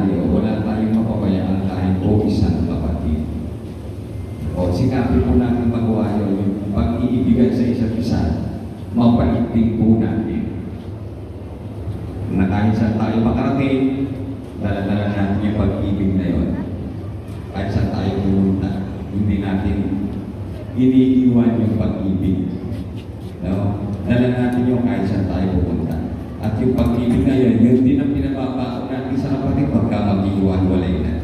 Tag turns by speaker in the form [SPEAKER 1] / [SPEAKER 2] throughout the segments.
[SPEAKER 1] Wala tayong mapabayaan kahit po isang kapatid. O sikapin po natin magawa yun, yung pag-iibigan sa isa't isa, mapaigting po natin. Na kahit saan tayo makarating, dala-dala natin yung pag-ibig na yun. Kahit saan tayo pumunta, hindi natin iniiwan yung pag-ibig. No? Dala natin yung kahit saan tayo pumunta. At yung pag-ibig na yun, yun din ang pinababaon natin sa kapatid pagka mag-iwan-walay na.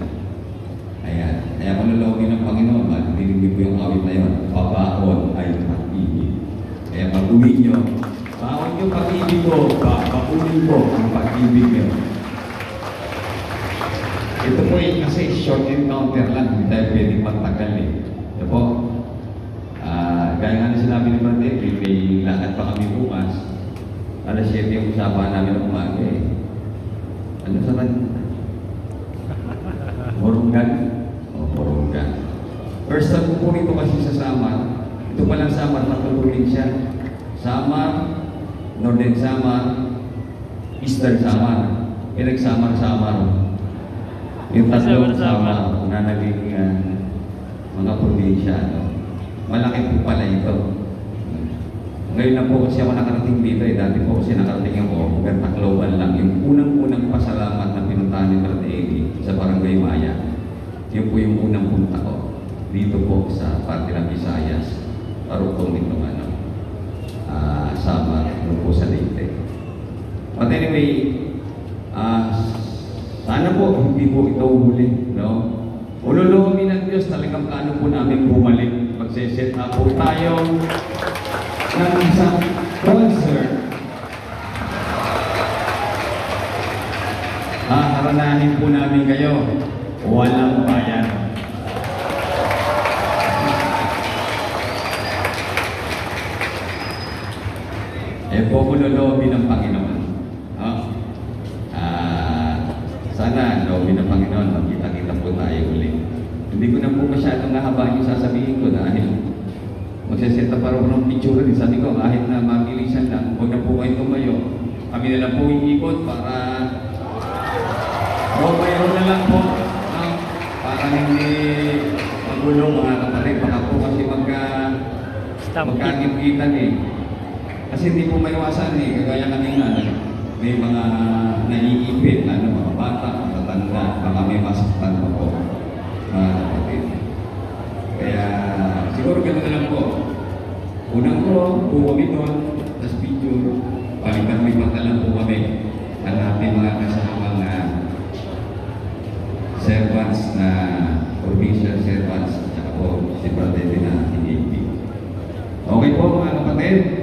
[SPEAKER 1] Ayan. Kaya manulogin ng Panginoon, dinig po yung awit na yun, pabaon ay pag-ibig. Kaya pag-uwi nyo, baon yung pag-ibig ko, bakunin ko ang pag-ibig nyo. Ito po yung kasi short encounter lang, hindi tayo pwedeng magtagal eh. Ito po, gaya nga na sinabi ni Brother, may lakad pa kami bukas. Alas 7 yung usapan namin ng umaga eh. Ano sa man? Moronggan? O, Moronggan. First time ko po rito kasi sa Samar. Ito palang Samar, tatlong probinsya. Samar, Northern Samar, Eastern Samar. Pinag-Samar-Samar. Yung tatlong Samar na naging mga probinsya. No? Malaki po pala ito. Ngayon na po kasi ako nakarating dito eh. Dati po kasi nakarating ako, hanggang Tacloban lang. Yung unang-unang pasalamat na pinuntahan ni Brother Eddie sa Barangay Maya. Yun po yung unang punta ko. Dito po sa parte ng Visayas. Parukong nitong Samar, doon po sa Leyte. But anyway, sana po hindi po ito huli. No? Ululumin ng Diyos, talagang plano po namin bumalik. Magsiset up po tayo ng isang concert. Haranahin po namin kayo. Walang bayan. Po lolobi ng Panginoon. Sana lobi ng Panginoon, magkita-kita po tayo ulit. Hindi ko na po masyadong nahabaan yung sasabihin ko dahil magsaseta pa rin ng picture din. Sabi ko, kahit na mabilisan lang, huwag na po kayo tumayo. Kami na lang po iikot para mayroon na lang po. Para hindi magulo mga kapatid. Baka po kasi magkakimpitan eh. Kasi hindi po maiwasan eh. Kagaya kami nga, may mga naiipit, mga bata, matatanda, baka may masaktan pa po. Mga kapatid. Kaya siguro gano'n na lang po. Unang po kami doon, tas picture, balikan-lipat na lang po kami ang ating mga kasamang servants na provincial servants at saka po si Brother na hindi. Okay po mga kapatid.